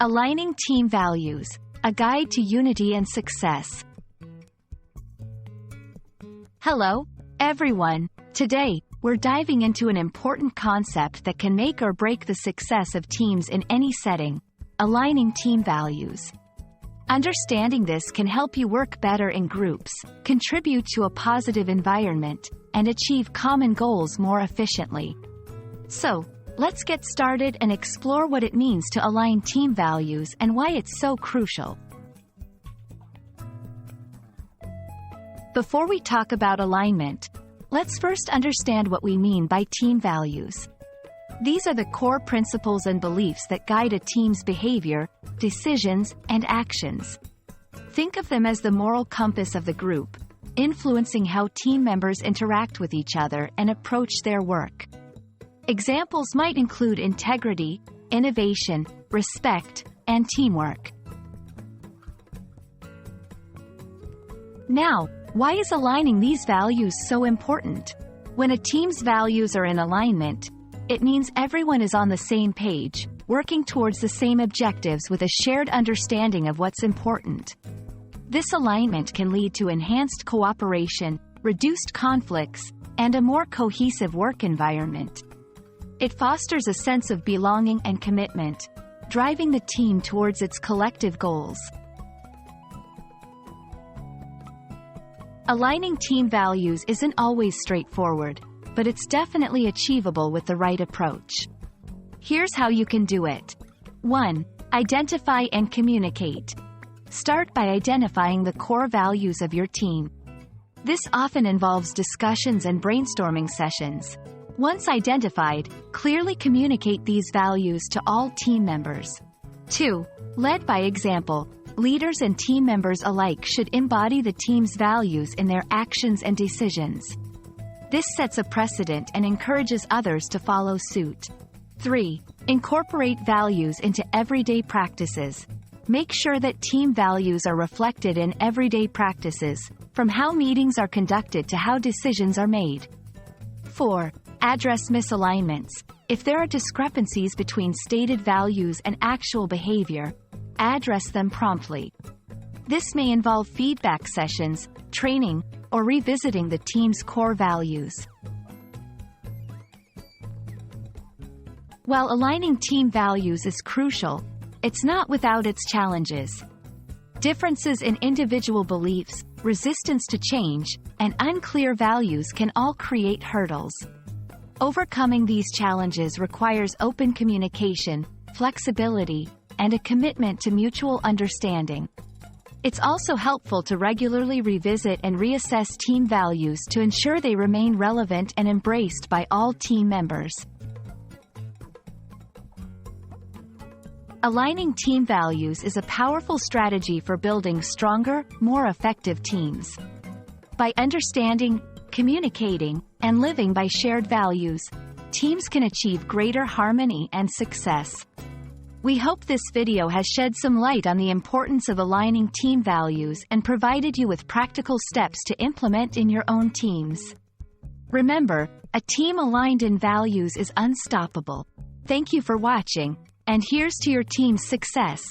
Aligning team values, a guide to unity and success. Hello, everyone. Today, we're diving into an important concept that can make or break the success of teams in any setting: aligning team values. Understanding this can help you work better in groups, contribute to a positive environment, and achieve common goals more efficiently. So, let's get started and explore what it means to align team values and why it's so crucial. Before we talk about alignment, let's first understand what we mean by team values. These are the core principles and beliefs that guide a team's behavior, decisions, and actions. Think of them as the moral compass of the group, influencing how team members interact with each other and approach their work. Examples might include integrity, innovation, respect, and teamwork. Now, why is aligning these values so important? When a team's values are in alignment, it means everyone is on the same page, working towards the same objectives with a shared understanding of what's important. This alignment can lead to enhanced cooperation, reduced conflicts, and a more cohesive work environment. It fosters a sense of belonging and commitment, driving the team towards its collective goals. Aligning team values isn't always straightforward, but it's definitely achievable with the right approach. Here's how you can do it. 1. Identify and communicate. Start by identifying the core values of your team. This often involves discussions and brainstorming sessions. Once identified, clearly communicate these values to all team members. 2. Lead by example. Leaders and team members alike should embody the team's values in their actions and decisions. This sets a precedent and encourages others to follow suit. 3. Incorporate values into everyday practices. Make sure that team values are reflected in everyday practices, from how meetings are conducted to how decisions are made. 4. Address misalignments. If there are discrepancies between stated values and actual behavior, address them promptly. This may involve feedback sessions, training, or revisiting the team's core values. While aligning team values is crucial, it's not without its challenges. Differences in individual beliefs, resistance to change, and unclear values can all create hurdles. Overcoming these challenges requires open communication, flexibility, and a commitment to mutual understanding. It's also helpful to regularly revisit and reassess team values to ensure they remain relevant and embraced by all team members. Aligning team values is a powerful strategy for building stronger, more effective teams. By understanding, communicating, and living by shared values, teams can achieve greater harmony and success. We hope this video has shed some light on the importance of aligning team values and provided you with practical steps to implement in your own teams. Remember, a team aligned in values is unstoppable. Thank you for watching, and here's to your team's success.